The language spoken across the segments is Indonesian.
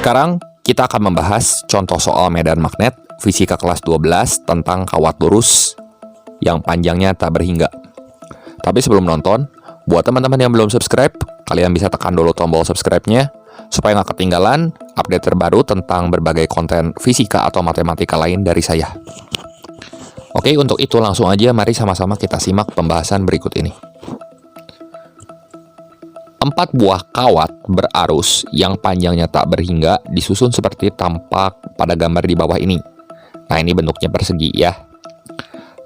Sekarang kita akan membahas contoh soal medan magnet fisika kelas 12 tentang kawat lurus yang panjangnya tak berhingga. Tapi sebelum nonton, buat teman-teman yang belum subscribe, kalian bisa tekan dulu tombol subscribe-nya supaya nggak ketinggalan update terbaru tentang berbagai konten fisika atau matematika lain dari saya. Oke, untuk itu langsung aja mari sama-sama kita simak pembahasan berikut ini. 4 buah kawat berarus yang panjangnya tak berhingga disusun seperti tampak pada gambar di bawah ini. Nah, ini bentuknya persegi ya.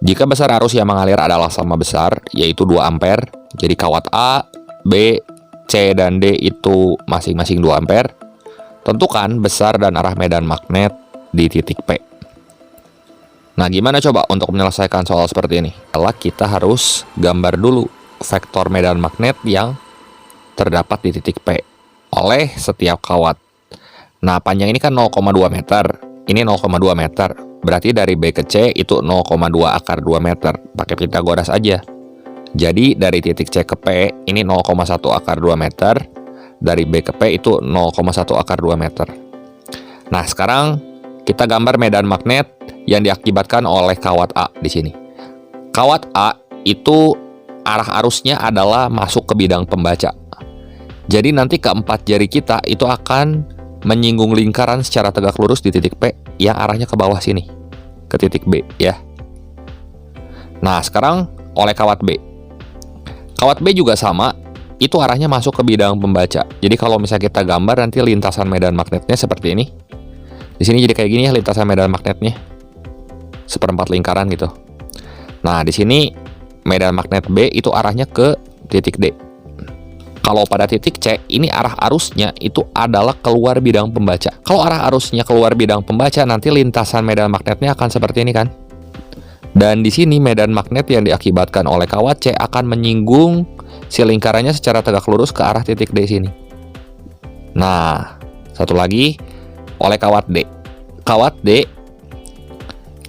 Jika besar arus yang mengalir adalah sama besar, yaitu 2 ampere, jadi kawat A, B, C, dan D itu masing-masing 2 ampere, tentukan besar dan arah medan magnet di titik P. Nah, gimana coba untuk menyelesaikan soal seperti ini? Adalah kita harus gambar dulu vektor medan magnet yang terdapat di titik P oleh setiap kawat. Nah, panjang ini kan 0,2 meter. Ini 0,2 meter. Berarti dari B ke C itu 0,2 akar 2 meter. Pakai Pitagoras aja. Jadi dari titik C ke P ini 0,1 akar 2 meter. Dari B ke P itu 0,1 akar 2 meter. Nah, sekarang kita gambar medan magnet yang diakibatkan oleh kawat A di sini. Kawat A itu arah arusnya adalah masuk ke bidang pembaca. Jadi nanti keempat jari kita itu akan menyinggung lingkaran secara tegak lurus di titik P yang arahnya ke bawah sini, ke titik B ya. Nah, sekarang oleh kawat B. Kawat B juga sama, itu arahnya masuk ke bidang pembaca. Jadi kalau misalnya kita gambar nanti lintasan medan magnetnya seperti ini. Di sini jadi kayak gini ya lintasan medan magnetnya. Seperempat lingkaran gitu. Nah, di sini medan magnet B itu arahnya ke titik D. Kalau pada titik C, ini arah arusnya itu adalah keluar bidang pembaca. Kalau arah arusnya keluar bidang pembaca, nanti lintasan medan magnetnya akan seperti ini kan. Dan di sini medan magnet yang diakibatkan oleh kawat C akan menyinggung si lingkarannya secara tegak lurus ke arah titik D sini. Nah, satu lagi oleh kawat D. Kawat D,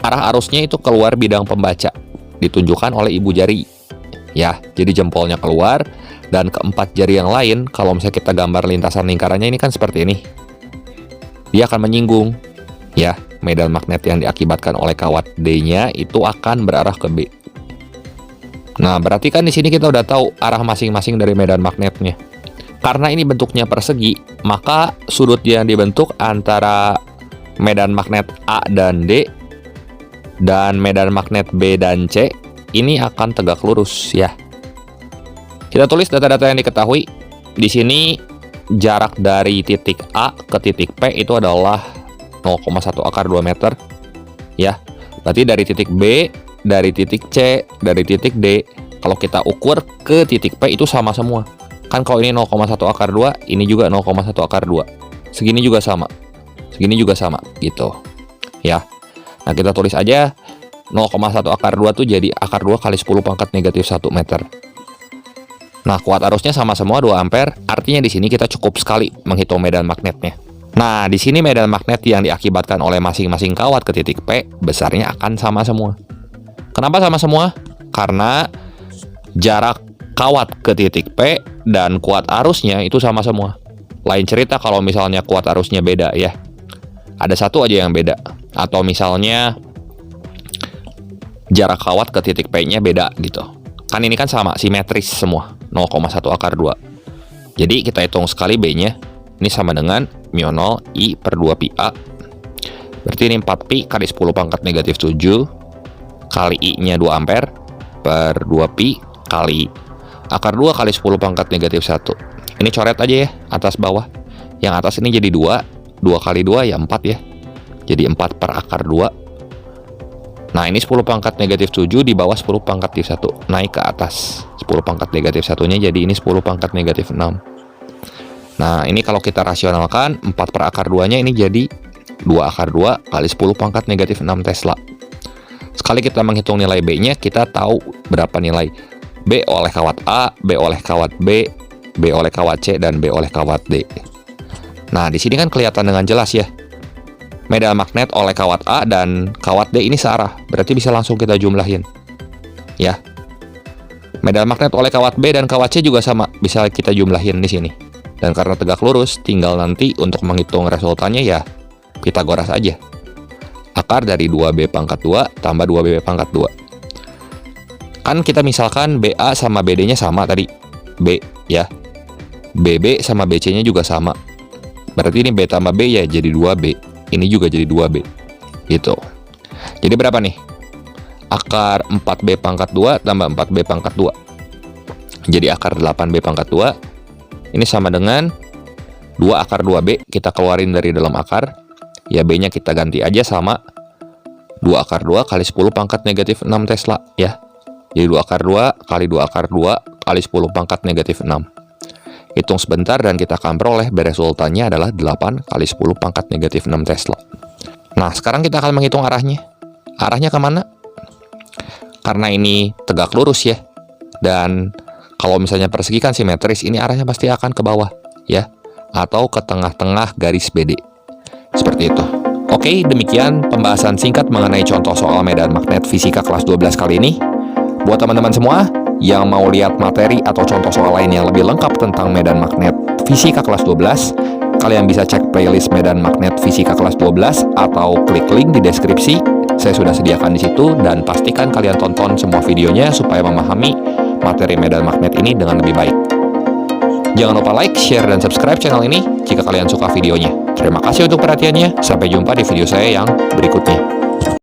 arah arusnya itu keluar bidang pembaca. Ditunjukkan oleh ibu jari. Ya, jadi jempolnya keluar. Dan keempat jari yang lain, kalau misalnya kita gambar lintasan lingkarannya ini kan seperti ini. Dia akan menyinggung. Ya, medan magnet yang diakibatkan oleh kawat D-nya itu akan berarah ke B. Nah, berarti kan di sini kita udah tahu arah masing-masing dari medan magnetnya. Karena ini bentuknya persegi, maka sudut yang dibentuk antara medan magnet A dan D dan medan magnet B dan C ini akan tegak lurus ya. Kita tulis data-data yang diketahui. Di sini jarak dari titik A ke titik P itu adalah 0,1 akar 2 meter. Ya, berarti dari titik B, dari titik C, dari titik D, kalau kita ukur ke titik P itu sama semua. Kan kalau ini 0,1 akar 2, ini juga 0,1 akar 2. Segini juga sama. Segini juga sama, gitu. Ya. Nah, kita tulis aja 0,1 akar 2 tuh jadi akar 2 kali 10 pangkat negatif 1 meter. Nah, kuat arusnya sama semua 2 ampere, artinya di sini kita cukup sekali menghitung medan magnetnya. Nah, di sini medan magnet yang diakibatkan oleh masing-masing kawat ke titik P, besarnya akan sama semua. Kenapa sama semua? Karena jarak kawat ke titik P dan kuat arusnya itu sama semua. Lain cerita kalau misalnya kuat arusnya beda ya. Ada satu aja yang beda. Atau misalnya jarak kawat ke titik P-nya beda gitu. Kan ini kan sama, simetris semua, 0,1 akar 2. Jadi kita hitung sekali B-nya, ini sama dengan mu 0 I per 2 pi A. Berarti ini 4 pi kali 10 pangkat negatif 7, kali I-nya 2 ampere, per 2 pi kali akar 2 kali 10 pangkat negatif 1. Ini coret aja ya, atas bawah. Yang atas ini jadi 2, 2 kali 2 ya 4 ya. Jadi 4 per akar 2. Nah, ini 10 pangkat negatif 7 di bawah 10 pangkat negatif 1. Naik ke atas. 10 pangkat negatif 1-nya jadi ini 10 pangkat negatif 6. Nah, ini kalau kita rasionalkan, 4 per akar 2-nya ini jadi 2 akar 2 kali 10 pangkat negatif 6 Tesla. Sekali kita menghitung nilai B-nya, kita tahu berapa nilai. B oleh kawat A, B oleh kawat B, B oleh kawat C, dan B oleh kawat D. Nah, di sini kan kelihatan dengan jelas ya. Medan magnet oleh kawat A dan kawat D ini searah, berarti bisa langsung kita jumlahin. Ya. Medan magnet oleh kawat B dan kawat C juga sama, bisa kita jumlahin di sini. Dan karena tegak lurus, tinggal nanti untuk menghitung resultannya ya Pitagoras aja. Akar dari 2B pangkat 2 tambah 2B pangkat 2. Kan kita misalkan BA sama BD-nya sama tadi. B ya. BB sama BC-nya juga sama. Berarti ini B tambah B ya jadi 2B. Ini juga jadi 2B. Gitu. Jadi berapa nih? Akar 4B pangkat 2 tambah 4B pangkat 2. Jadi akar 8B pangkat 2. Ini sama dengan 2 akar 2B, kita keluarin dari dalam akar. Ya B-nya kita ganti aja sama 2 akar 2 kali 10 pangkat negatif 6 Tesla ya. Jadi 2 akar 2 kali 2 akar 2 kali 10 pangkat negatif 6. Hitung sebentar dan kita akan peroleh resultannya adalah 8 kali 10 pangkat negatif 6 Tesla. Nah, sekarang kita akan menghitung arahnya. Arahnya kemana? Karena ini tegak lurus ya. Dan kalau misalnya persegi kan simetris, ini arahnya pasti akan ke bawah, ya. Atau ke tengah-tengah garis BD. Seperti itu. Oke, demikian pembahasan singkat mengenai contoh soal medan magnet fisika kelas 12 kali ini. Buat teman-teman semua yang mau lihat materi atau contoh soal lain yang lebih lengkap tentang medan magnet fisika kelas 12, kalian bisa cek playlist medan magnet fisika kelas 12 atau klik link di deskripsi. Saya sudah sediakan di situ dan pastikan kalian tonton semua videonya supaya memahami materi medan magnet ini dengan lebih baik. Jangan lupa like, share, dan subscribe channel ini jika kalian suka videonya. Terima kasih untuk perhatiannya. Sampai jumpa di video saya yang berikutnya.